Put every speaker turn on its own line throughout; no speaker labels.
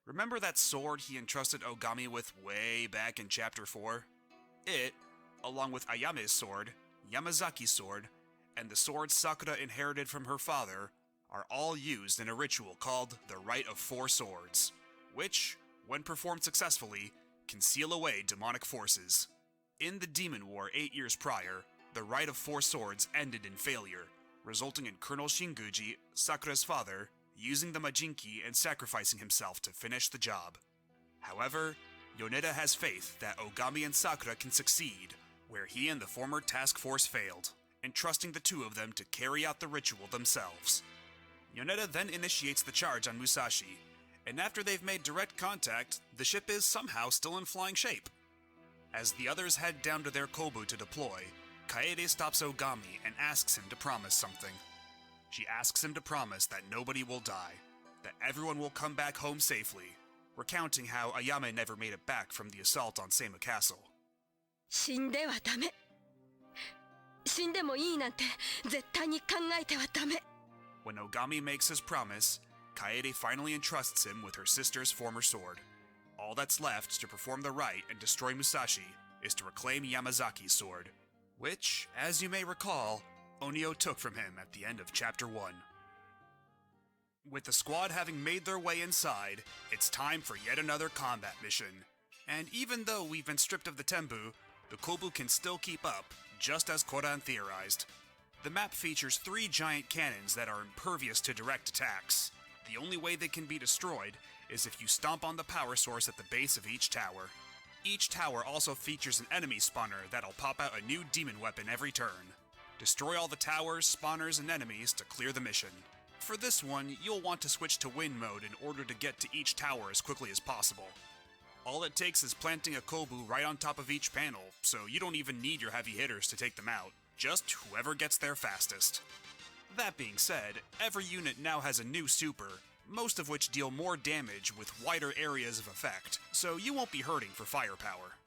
Remember that sword he entrusted Ogami with way back in Chapter 4? It, along with Ayame's sword, Yamazaki's sword, and the sword Sakura inherited from her father, are all used in a ritual called the Rite of Four Swords, which, when performed successfully, can seal away demonic forces. In the Demon War 8 years prior, the Rite of Four Swords ended in failure, resulting in Colonel Shinguji, Sakura's father, using the Majinki and sacrificing himself to finish the job. However, Yoneda has faith that Ogami and Sakura can succeed, where he and the former task force failed, entrusting the two of them to carry out the ritual themselves. Yoneda then initiates the charge on Musashi, and after they've made direct contact, the ship is somehow still in flying shape. As the others head down to their Kobu to deploy, Kaede stops Ogami and asks him to promise something. She asks him to promise that nobody will die, that everyone will come back home safely, recounting how Ayame never made it back from the assault on Seima Castle.
死んではダメ。死んでもいいなんて絶対に考えてはダメ。
When Ogami makes his promise, Kaede finally entrusts him with her sister's former sword. All that's left to perform the rite and destroy Musashi is to reclaim Yamazaki's sword, which, as you may recall, Onio took from him at the end of Chapter 1. With the squad having made their way inside, it's time for yet another combat mission. And even though we've been stripped of the Tembu, the Kobu can still keep up, just as Koran theorized. The map features 3 giant cannons that are impervious to direct attacks. The only way they can be destroyed is if you stomp on the power source at the base of each tower. Each tower also features an enemy spawner that'll pop out a new demon weapon every turn. Destroy all the towers, spawners, and enemies to clear the mission. For this one, you'll want to switch to win mode in order to get to each tower as quickly as possible. All it takes is planting a Kobu right on top of each panel, so you don't even need your heavy hitters to take them out, just whoever gets there fastest. That being said, every unit now has a new super, most of which deal more damage with wider areas of effect, so you won't be hurting for firepower.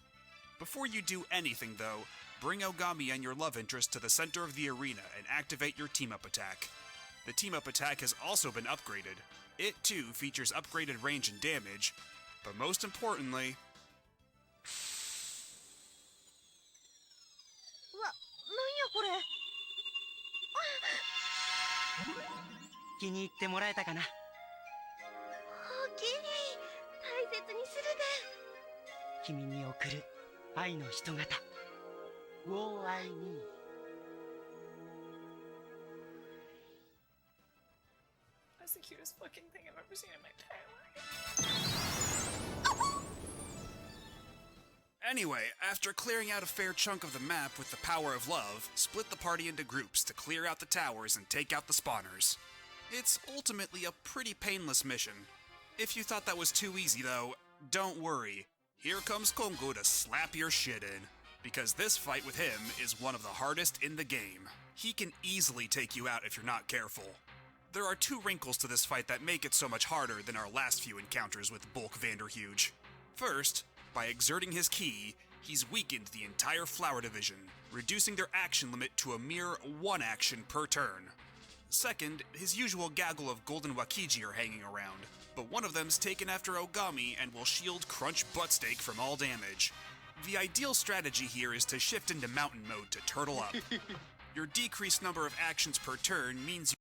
Before you do anything though, bring Ogami and your love interest to the center of the arena and activate your team-up attack. The team-up attack has also been upgraded. It too features upgraded range and damage, but most importantly...
気に入ってもらえたかな。
おきに大切にするで。
君に送る愛の人型。All I need.
That's the cutest fucking thing I've ever seen in my entire life.
Anyway, after clearing out a fair chunk of the map with the power of love, split the party into groups to clear out the towers and take out the spawners. It's ultimately a pretty painless mission. If you thought that was too easy though, don't worry. Here comes Kongo to slap your shit in. Because this fight with him is one of the hardest in the game. He can easily take you out if you're not careful. There are 2 wrinkles to this fight that make it so much harder than our last few encounters with Bulk Vanderhuge. First, by exerting his ki, he's weakened the entire Flower Division, reducing their action limit to a mere 1 action per turn. Second, his usual gaggle of golden Wakiji are hanging around, but one of them's taken after Ogami and will shield Crunch Buttsteak from all damage. The ideal strategy here is to shift into mountain mode to turtle up. Your decreased number of actions per turn means